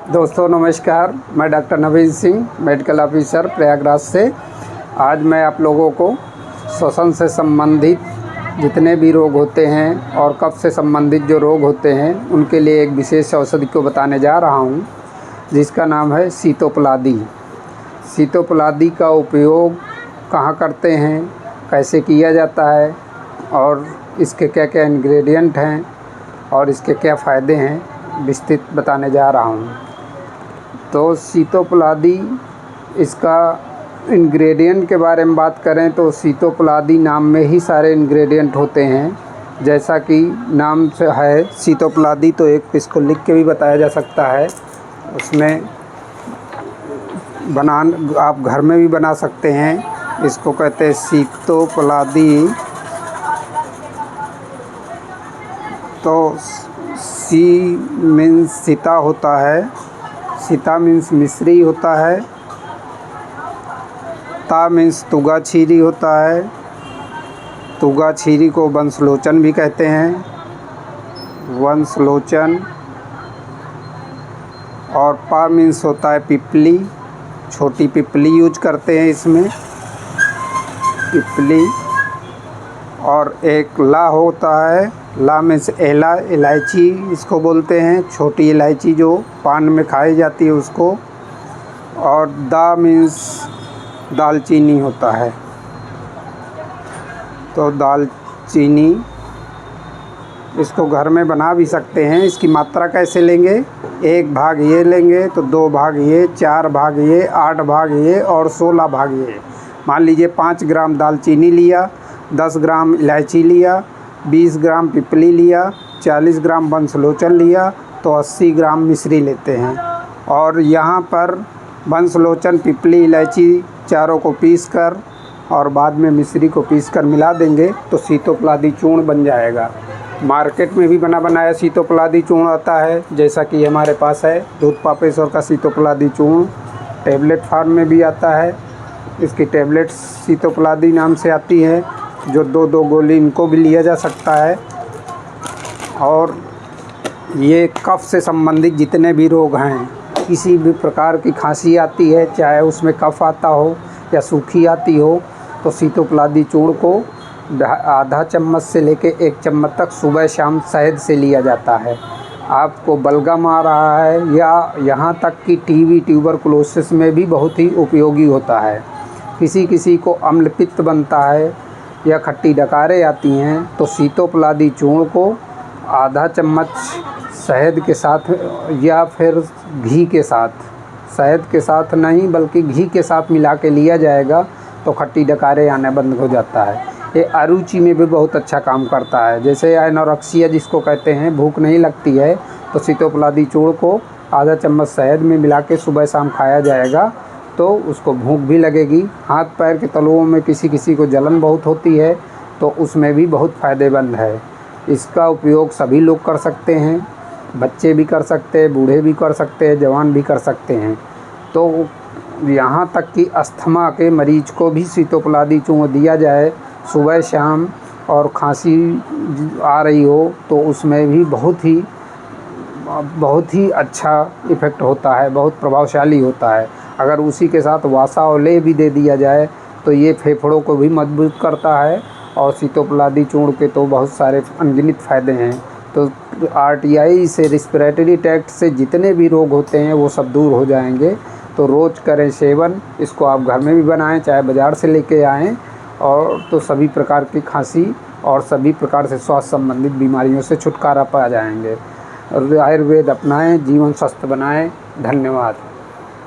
दोस्तों नमस्कार, मैं डॉक्टर नवीन सिंह, मेडिकल ऑफिसर प्रयागराज से। आज मैं आप लोगों को श्वसन से संबंधित जितने भी रोग होते हैं और कफ से संबंधित जो रोग होते हैं उनके लिए एक विशेष औषधि को बताने जा रहा हूं, जिसका नाम है सीतोपलादी। सीतोपलादी का उपयोग कहाँ करते हैं, कैसे किया जाता है और इसके क्या क्या इंग्रेडिएंट हैं और इसके क्या फ़ायदे हैं, विस्तृत बताने जा रहा हूँ। तो सीतोपलादी, इसका इंग्रेडिएंट के बारे में बात करें तो सीतोपलादी नाम में ही सारे इंग्रेडिएंट होते हैं। जैसा कि नाम से है सीतोपलादी, तो एक इसको लिख के भी बताया जा सकता है। उसमें आप घर में भी बना सकते हैं। इसको कहते हैं सीतोपलादी। तो सी मीन्स सीता होता है, सीता मीन्स मिश्री होता है, ता मीन्स तुगा छीरी होता है, तुगा छीरी को वंशलोचन भी कहते हैं, वंशलोचन। और पा मीन्स होता है पिपली, छोटी पिपली यूज करते हैं इसमें, पिपली। और एक ला होता है, ला मीन्स एला, इलायची इसको बोलते हैं, छोटी इलायची जो पान में खाई जाती है उसको। और दा मीन्स दालचीनी होता है। तो दालचीनी, इसको घर में बना भी सकते हैं। इसकी मात्रा कैसे लेंगे, 1 भाग ये लेंगे तो 2 भाग ये, 4 भाग ये, 8 भाग ये और 16 भाग ये। मान लीजिए 5 ग्राम दालचीनी लिया, 10 ग्राम इलायची लिया, 20 ग्राम पिपली लिया, 40 ग्राम वंशलोचन लिया, तो 80 ग्राम मिश्री लेते हैं। और यहाँ पर वंशलोचन, पिपली, इलायची चारों को पीसकर और बाद में मिश्री को पीसकर मिला देंगे तो सीतोपलादी चूर्ण बन जाएगा। मार्केट में भी बना बनाया सीतोपलादी चूर्ण आता है, जैसा कि हमारे पास है दूध पापेश्वर का सीतोपलादी चूर्ण। टैबलेट फार्म में भी आता है। इसकी टैबलेट सीतोपलादी नाम से आती है, जो 2-2 गोली इनको भी लिया जा सकता है। और ये कफ से संबंधित जितने भी रोग हैं, किसी भी प्रकार की खांसी आती है, चाहे उसमें कफ आता हो या सूखी आती हो, तो सीतोपलादी चूर्ण को आधा चम्मच से लेके 1 चम्मच तक सुबह शाम शहद से लिया जाता है। आपको बलगम आ रहा है या यहाँ तक कि टीबी, ट्यूबरकुलोसिस में भी बहुत ही उपयोगी होता है। किसी किसी को अम्लपित्त बनता है या खट्टी डकारें आती हैं, तो सीतोपलादी चूर्ण को आधा चम्मच शहद के साथ या फिर घी के साथ, शहद के साथ नहीं बल्कि घी के साथ मिला के लिया जाएगा तो खट्टी डकारें आना बंद हो जाता है। ये अरुचि में भी बहुत अच्छा काम करता है। जैसे एनोरेक्सिया जिसको कहते हैं, भूख नहीं लगती है, तो सीतोपलादी चूर्ण को आधा चम्मच शहद में मिला के सुबह शाम खाया जाएगा तो उसको भूख भी लगेगी। हाथ पैर के तलुओं में किसी किसी को जलन बहुत होती है, तो उसमें भी बहुत फ़ायदेमंद है। इसका उपयोग सभी लोग कर सकते हैं, बच्चे भी कर सकते हैं, बूढ़े भी कर सकते हैं, जवान भी कर सकते हैं। तो यहाँ तक कि अस्थमा के मरीज को भी सीतोपलादी चूर्ण दिया जाए सुबह शाम, और खांसी आ रही हो तो उसमें भी बहुत ही अच्छा इफ़ेक्ट होता है, बहुत प्रभावशाली होता है। अगर उसी के साथ वासाओले भी दे दिया जाए तो ये फेफड़ों को भी मजबूत करता है। और सीतोपलादी चूर्ण के तो बहुत सारे अनगिनत फ़ायदे हैं। तो आरटीआई से, रिस्पिरेटरी ट्रैक्ट से जितने भी रोग होते हैं वो सब दूर हो जाएंगे। तो रोज़ करें सेवन। इसको आप घर में भी बनाएं, चाहे बाज़ार से लेके आएँ। और तो सभी प्रकार की खांसी और सभी प्रकार से स्वास्थ्य संबंधित बीमारियों से छुटकारा पा जाएंगे। आयुर्वेद अपनाएं, जीवन स्वस्थ बनाएं। धन्यवाद।